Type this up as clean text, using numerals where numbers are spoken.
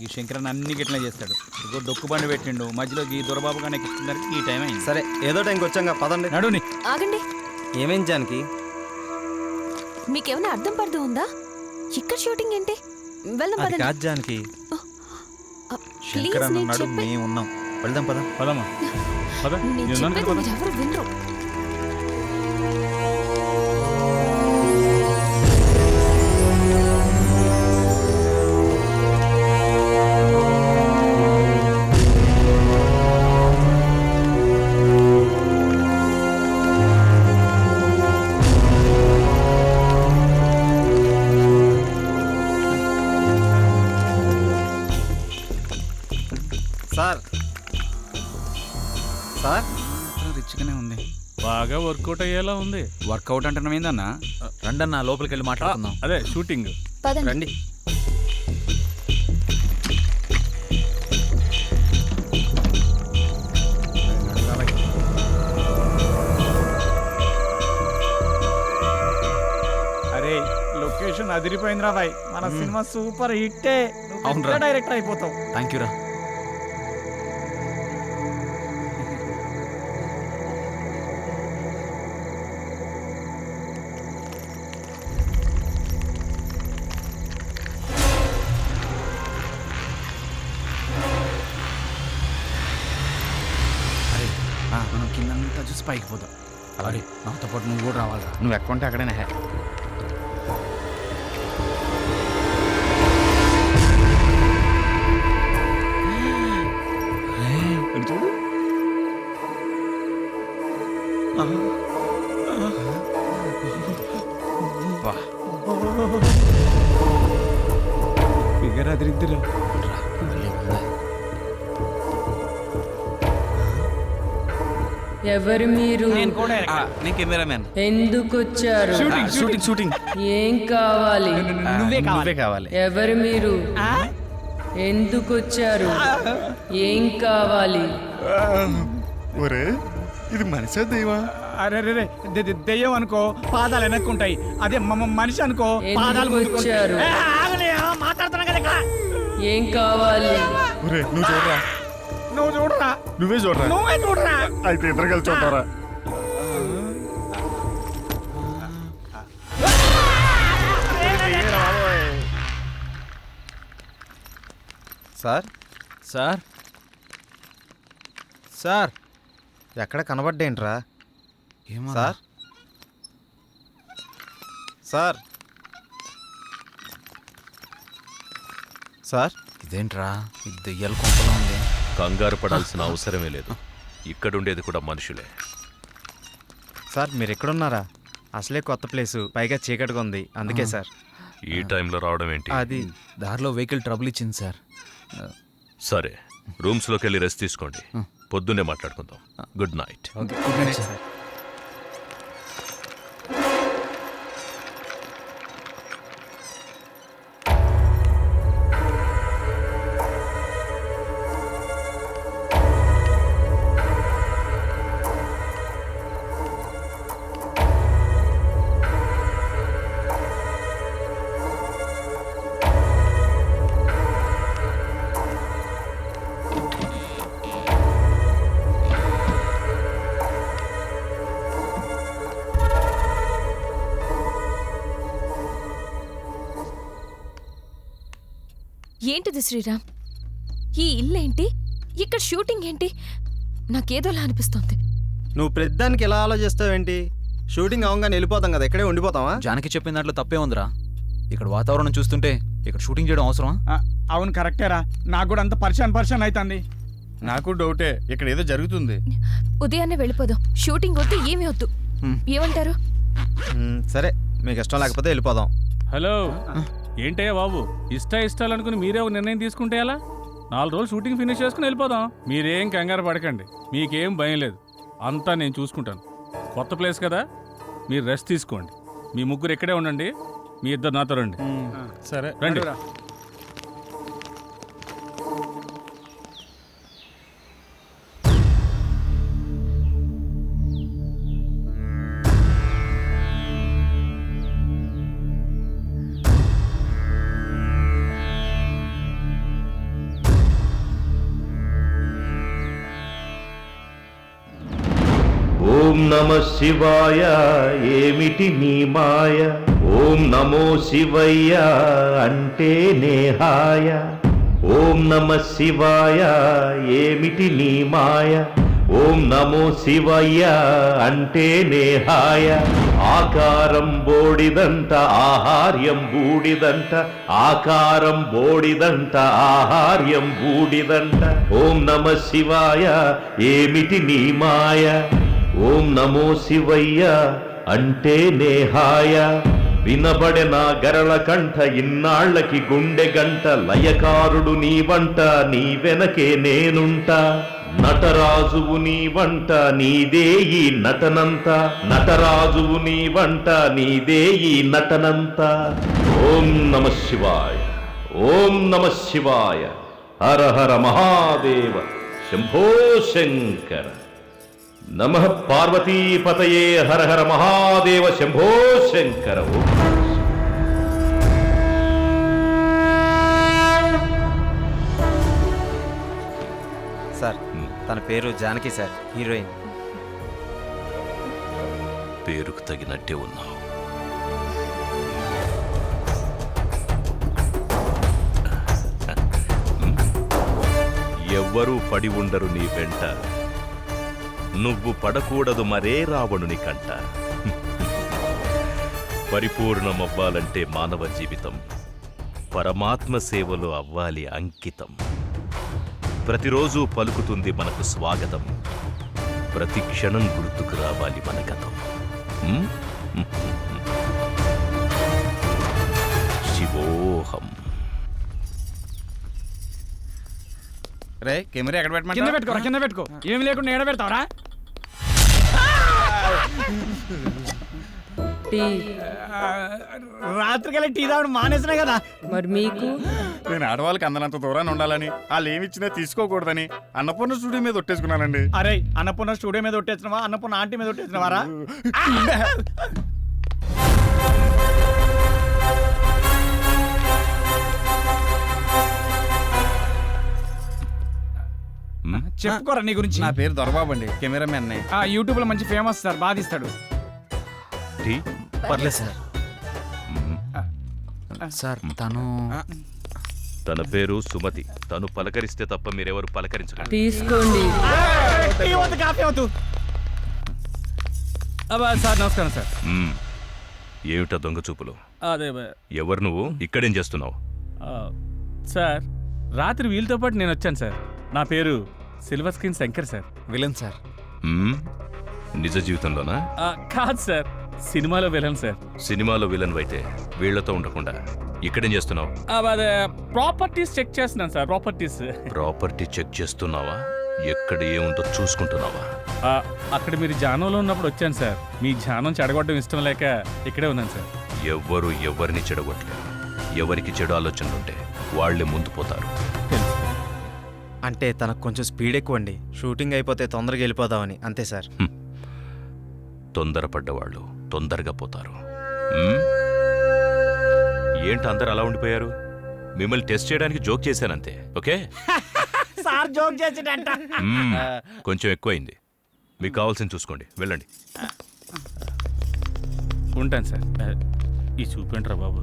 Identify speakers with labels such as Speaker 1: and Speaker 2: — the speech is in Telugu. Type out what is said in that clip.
Speaker 1: ఈ శంకరన్ అన్ని గిట్లా చేస్తాడు. ఇగో డొక్కు బండి పెట్టిండు, మధ్యలో ఈ దొరబాబు కానీ ఎక్కించుకున్నారికి ఈ టైం అయింది.
Speaker 2: సరే ఏదో టైంకి వచ్చాం పదండి.
Speaker 1: నడుని.
Speaker 3: ఆగండి.
Speaker 2: ఏమైంది జానకి?
Speaker 3: మీకేమైనా అర్థం పడుతూ ఉందా? ఇక్కడ షూటింగ్ ఏంటి? వెళ్దాం
Speaker 2: అది
Speaker 3: పదండి.
Speaker 2: కాదు జానకి,
Speaker 3: ప్లీజ్
Speaker 2: శంకరన్
Speaker 3: నేను
Speaker 2: అన్నాడు,
Speaker 3: చెప్పే
Speaker 2: మేము ఉన్నాం. వెళ్దాం పద.
Speaker 1: పదమ్మా పద.
Speaker 3: నేను చెప్పేది మీరు ఎవరు వినరు.
Speaker 2: సార్ సార్
Speaker 1: రిచ్గానే ఉంది.
Speaker 4: బాగా వర్కౌట్ అయ్యేలా ఉంది.
Speaker 1: వర్కౌట్ అంటున్నాం ఏందన్నా?
Speaker 5: రండన్నా లోపలికి వెళ్ళి మాట్లాడుకుందాం.
Speaker 4: అదే షూటింగ్.
Speaker 3: పదండి.
Speaker 2: రండి.
Speaker 1: అరే లొకేషన్ అదిరిపోయిందిరా బాయ్. మన సినిమా సూపర్ హిట్టే.
Speaker 5: అవునురా.
Speaker 1: డైరెక్టర్ అయిపోతావు.
Speaker 5: థ్యాంక్ యూ రా.
Speaker 1: మనం కిందంతా చూసి పైకి పోతాం. అలాగే నాతో పాటు నువ్వు కూడా రావాలిరా. నువ్వు ఎక్కడ ఉంటే అక్కడేనా. చూడు ఫిగర్ అదిరిద్దురా.
Speaker 6: ఎవరు మీరు?
Speaker 5: నేను కెమెరామ్యాన్.
Speaker 6: ఎందుకు వచ్చారు?
Speaker 2: షూటింగ్
Speaker 6: ఏం కావాలి?
Speaker 2: నువ్వే కావాలి.
Speaker 6: ఎవరు మీరు? ఎందుకు వచ్చారు? ఏం కావాలి?
Speaker 2: ఒరే ఇది మనిషి దైవా?
Speaker 1: అరే రే దెయ్యం అనుకో పాదాలు వెనక్కుంటాయి. అదే మనిషి అనుకో పాదాలు
Speaker 6: ఎందుకు వచ్చారు?
Speaker 1: మాట్లాడుతున్నా కదా.
Speaker 6: ఏం కావాలి?
Speaker 2: ఒరే నువ్వు చూడరా.
Speaker 1: నువ్వు చూడరా.
Speaker 2: నువ్వే చూడరా.
Speaker 1: నువ్వే చూడరా.
Speaker 2: అయితే ఇద్దరు కలిసి చూడరా. సార్
Speaker 5: సార్
Speaker 2: సార్ ఎక్కడ కనబడ్డేంట్రా?
Speaker 5: ఏమో
Speaker 2: సార్ సార్ సార్
Speaker 5: ఇదేంట్రా, ఇది దెయ్యాల కొంపలా ఉంది.
Speaker 7: కంగారు పడాల్సిన అవసరమే లేదు. ఇక్కడుండేది కూడా మనుషులే.
Speaker 2: సార్ మీరు ఎక్కడున్నారా? అసలే కొత్త ప్లేసు, పైగా చీకటిగా ఉంది, అందుకే సార్.
Speaker 7: ఈ టైంలో రావడం ఏంటి?
Speaker 2: అది
Speaker 5: దారిలో వెహికల్ ట్రబుల్ ఇచ్చింది సార్.
Speaker 7: సరే, రూమ్స్లోకి వెళ్ళి రెస్ట్ తీసుకోండి. పొద్దున్నే మాట్లాడుకుందాం. Good night.
Speaker 5: Good night sir.
Speaker 3: ఏంటిది శ్రీరామ్? ఈ ఇల్లేంటి? ఇక్కడ షూటింగ్ ఏంటి? నాకేదోలా అనిపిస్తోంది.
Speaker 2: నువ్వు ప్రతిదానికి ఎలా ఆలోచిస్తావేంటి? షూటింగ్ అవగానే వెళ్ళిపోతాం కదా, ఇక్కడే ఉండిపోతావా?
Speaker 5: జానకి చెప్పిన దాంట్లో తప్పే ఉందిరా. ఇక్కడ వాతావరణం చూస్తుంటే ఇక్కడ షూటింగ్ చేయడం అవసరమా?
Speaker 1: అవును కరెక్టేరా. నాకు కూడా అంత పరిశాన్ అవుతుంది.
Speaker 2: నాకు డౌటే, ఇక్కడ ఏదో జరుగుతుంది.
Speaker 3: ఉదయాన్నే వెళ్ళిపోదాం. షూటింగ్ వద్దు, ఏమీ వద్దు. ఏమంటారు?
Speaker 2: సరే, మీకు ఇష్టం లేకపోతే వెళ్ళిపోదాం.
Speaker 4: హలో, ఏంటయ్యా బాబు, ఇష్టాలు అనుకుని మీరే ఒక నిర్ణయం తీసుకుంటే ఎలా? 4 రోజులు షూటింగ్ ఫినిష్ చేసుకుని వెళ్ళిపోదాం. మీరేం కంగారు పడకండి, మీకేం భయం లేదు. అంతా నేను చూసుకుంటాను. కొత్త ప్లేస్ కదా, మీరు రెస్ట్ తీసుకోండి. మీ ముగ్గురు ఇక్కడే ఉండండి, మీ ఇద్దరు నాతో రండి.
Speaker 1: సరే
Speaker 4: రండి.
Speaker 8: ఓం నమ శివాయ ఏమిటి నీ మాయ ఓం నమో శివయ్య అంటే నేహాయ ఓం నమ శివాయ ఏమిటి నీ మాయ ఓం నమో శివయ్య అంటే నేహాయ ఆకారం బోడిదంట ఆహార్యం బూడిదంట ఆకారం బోడిదంట ఆహార్యం బూడిదంట ఓం నమ శివాయ ఏమిటి నీ మాయ ఓం నమో శివయ్య అంటే నేహాయ వినబడెన గరళ కంఠ ఇన్నాళ్లకి గుండె గంట లయకారుడు నీ వంట నీ వెనకే నేనుంటా నటరాజువు నీ వంట నీదే ఈ నటనంత నటరాజువు నీ వంట నీదే ఈ నటనంత ఓం నమ శివాయ ఓం నమ శివాయ హర హర మహాదేవ శంభో శంకర నమః పార్వతీపతయే హర హర మహాదేవ శంభో శంకర
Speaker 2: సార్ తన పేరు జానకి సార్, హీరోయిన్.
Speaker 7: పేరుకు తగినట్టే ఉన్నావు. ఎవ్వరూ పడి ఉండరు నీ వెంట, నువ్వు పడకూడదు మరే రావణుని కంట. పరిపూర్ణమవ్వాలంటే మానవ జీవితం పరమాత్మ సేవలో అవ్వాలి అంకితం. ప్రతిరోజు పలుకుతుంది మనకు స్వాగతం, ప్రతి క్షణం గుర్తుకు రావాలి మన గతం. శివోహం.
Speaker 1: రే కెమెరా ఎక్కడ
Speaker 9: కింద పెట్టుకోరా, కింద పెట్టుకో. ఏమి లేకుండా ఏడ పెడతావరా?
Speaker 6: టీ.
Speaker 9: రాత్రికెళ్ళి టీ తాగడం మానేసినా కదా.
Speaker 6: మరి మీకు?
Speaker 10: నేను ఆడవాళ్ళకి అందనంత దూరాన్ని ఉండాలని, వాళ్ళు ఏమిచ్చినా తీసుకోకూడదని అన్నపూర్ణ స్టూడియో మీద ఒట్టేసుకున్నానండి.
Speaker 9: అరే అన్నపూర్ణ స్టూడియో మీద ఒట్టేసినవా, అన్నపూర్ణ ఆంటీ మీద ఒట్టేసినవారా? చెప్పుకోరా నీ గురించి.
Speaker 1: నా పేరు దొరబాబు అండి, కెమెరామెన్.
Speaker 9: యూట్యూబ్ లో మంచి ఫేమస్ సార్, బాగా తీస్తాడు.
Speaker 2: పర్లేదు సార్. సార్
Speaker 7: తన పేరు సుమతి. తను పలకరిస్తే తప్ప మీరెవరు పలకరించకండి.
Speaker 6: తీసుకోండి.
Speaker 9: కాఫీ అవుతూ. సార్ నమస్కారం సార్.
Speaker 7: ఏమిటా దొంగ చూపులు?
Speaker 4: అదే
Speaker 7: ఎవరు నువ్వు? ఇక్కడేం చేస్తున్నావు?
Speaker 4: సార్, రాత్రి వీళ్ళతో పాటు నేను వచ్చాను సార్. నా పేరు silver screen Shankar sir.
Speaker 2: Villain sir.
Speaker 7: నిజ జీవితంలోనా?
Speaker 4: కాదు సార్, సినిమాలో విలన్ సార్.
Speaker 7: సినిమాలో విలన్ అయితే వీళ్లతో ఉండకుండా ఇక్కడేం చేస్తున్నావు?
Speaker 4: అదే ప్రాపర్టీస్ చెక్ చేస్తున్నాను సార్.
Speaker 7: ప్రాపర్టీ చెక్ చేస్తున్నావా? ఎక్కడ ఏముందో చూసుకుంటున్నావా?
Speaker 4: అక్కడ మీరు జానంలో ఉన్నప్పుడు వచ్చాను సార్. మీ జానం చెడగొట్టడం ఇష్టం లేక ఇక్కడే ఉన్నాను సార్.
Speaker 7: ఎవ్వరు ఎవరిని చెడగొట్టలేరు. ఎవరికి చెడు ఆలోచనలుంటే వాళ్లే ముందు పోతారు.
Speaker 2: అంటే తనకు కొంచెం స్పీడ్ ఎక్కువ అండి. షూటింగ్ అయిపోతే తొందరగా వెళ్ళిపోదామని, అంతే సార్.
Speaker 7: తొందరపడ్డవాళ్ళు తొందరగా పోతారు. ఏంటి అందరు అలా ఉండిపోయారు? మిమ్మల్ని టెస్ట్ చేయడానికి జోక్ చేశానంతే. ఓకే
Speaker 9: సార్ జోక్ చేసేటంట.
Speaker 7: కొంచెం ఎక్కువైంది. మీకు కావాల్సింది చూసుకోండి, వెళ్ళండి.
Speaker 4: ఉంటాను సార్. ఈ చూపేంట్రా బాబు.